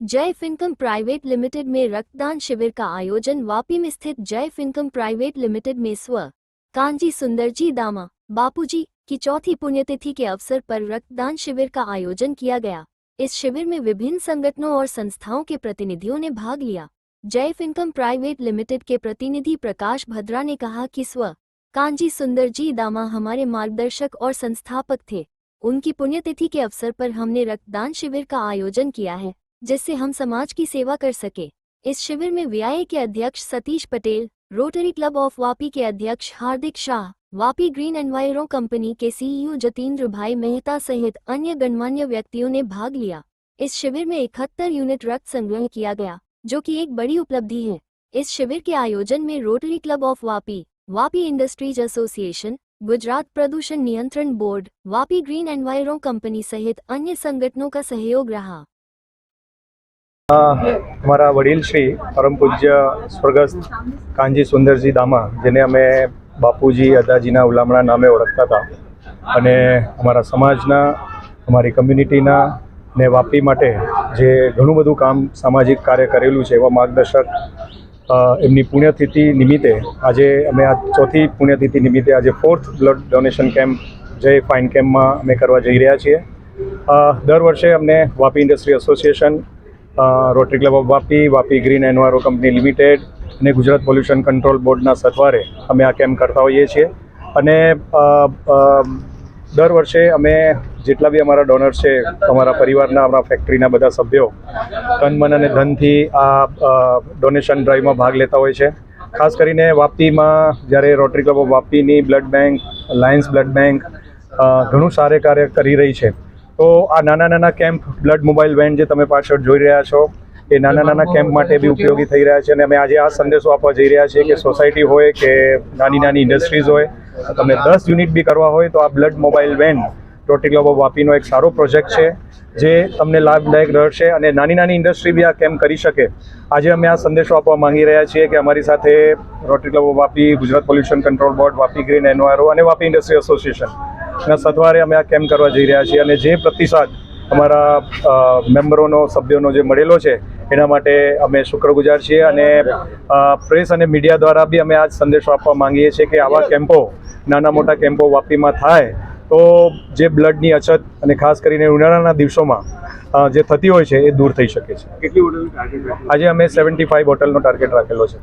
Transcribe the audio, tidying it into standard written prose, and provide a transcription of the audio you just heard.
जय फिनकम private limited में रक्तदान शिविर का आयोजन। वापी में स्थित जय फिनकम प्राइवेट लिमिटेड में स्व कांजी सुंदरजी दामा बापूजी की चौथी पुण्यतिथि के अवसर पर रक्तदान शिविर का आयोजन किया गया। इस शिविर में विभिन्न संगठनों और संस्थाओं के प्रतिनिधियों ने भाग लिया। जय फिनकम प्राइवेट लिमिटेड के प्रतिनिधि प्रकाश भद्रा ने कहा कि स्व कांजी सुंदरजी दामा हमारे मार्गदर्शक और संस्थापक थे। उनकी पुण्यतिथि के अवसर पर हमने रक्तदान शिविर का आयोजन किया है, जिससे हम समाज की सेवा कर सके। इस शिविर में वीआईए के अध्यक्ष Satish Patel, rotary club of Vapi के अध्यक्ष Hardik Shah, Vapi green enviro company के सीईओ जतीन्द्र भाई मेहता सहित अन्य गणमान्य व्यक्तियों ने भाग लिया। इस शिविर में 71 यूनिट रक्त संग्रह किया गया, जो कि एक बड़ी उपलब्धि है। इस शिविर के आयोजन में rotary club of Vapi, Vapi industries association, Gujarat प्रदूषण नियंत्रण board, Vapi green enviro company सहित अन्य संगठनों का सहयोग रहा। हमारा वडील श्री परम पूज्य स्वर्गस्थ कांजी सुंदरजी दामा, जेने अमे बापूजी अदाजीना उलामणा नामे ओळखता था, अने अमारा समाजना, अमारी कम्युनिटीना ने वापी माटे जे घणुं बधुं काम सामाजिक कार्य करेलुं छे एवा मार्गदर्शक एमनी पुण्यतिथि निमित्ते आजे अमे आ चौथी पुण्यतिथि निमित्ते आजे 4th ब्लड डोनेशन केम्प जय फाइन केम्प में अमे करवा जई रह्या छीए। दर वर्षे अमने Vapi industry association, rotary club of Vapi, Vapi green enviro company limited અને ગુજરાત પોલ્યુશન કંટ્રોલ બોર્ડના સથવારે અમે આ કેમ્પ કરતા હોઈએ છીએ। અને દર વર્ષે અમે જેટલા બી અમારા ડોનર્સ છે, અમારા પરિવારના, અમારા ફેક્ટરીના બધા સભ્યો તન મન અને ધનથી આ ડોનેશન ડ્રાઈવમાં ભાગ લેતા હોય છે। ખાસ કરીને વાપીમાં જ્યારે રોટરી ક્લબ ઓફ વાપીની blood bank, lions blood bank ઘણું સારું કાર્ય કરી રહી છે, તો આ નાના નાના કેમ્પ, બ્લડ મોબાઈલ વેન જે તમે પાછળ જોઈ રહ્યા છો, એ નાના નાના કેમ્પ માટે બી ઉપયોગી થઈ રહ્યા છે। અને અમે આજે આ સંદેશો આપવા જઈ રહ્યા છીએ કે સોસાયટી હોય કે નાની નાની ઇન્ડસ્ટ્રીઝ હોય, તમને 10 યુનિટ બી કરવા હોય તો આ blood mobile van rotary club of વાપીનો એક સારો પ્રોજેક્ટ છે, જે તમને લાભદાયક રહેશે અને નાની નાની ઇન્ડસ્ટ્રી બી આ કેમ્પ કરી શકે। આજે અમે આ સંદેશો આપવા માંગી રહ્યા છીએ કે અમારી સાથે rotary club of Vapi, Gujarat pollution control board, Vapi green enviro અને વાપી ઇન્ડસ્ટ્રી એસોસિએશનના સથવારે અમે આ કેમ્પ કરવા જઈ રહ્યા છીએ। અને જે પ્રતિસાદ અમારા મેમ્બરોનો, સભ્યોનો જે મળેલો છે, એના માટે અમે શુક્રગુજાર છીએ। અને પ્રેસ અને મીડિયા દ્વારા બી અમે આ સંદેશો આપવા માંગીએ છીએ કે આવા કેમ્પો, નાના મોટા કેમ્પો વાપીમાં થાય તો જે બ્લડની અછત અને ખાસ કરીને ઉનાળાના દિવસોમાં જે થતી હોય છે એ દૂર થઈ શકે છે। કેટલી બોટલનું ટાર્ગેટ રાખેલું? આજે અમે 75 બોટલનો ટાર્ગેટ રાખેલો છે।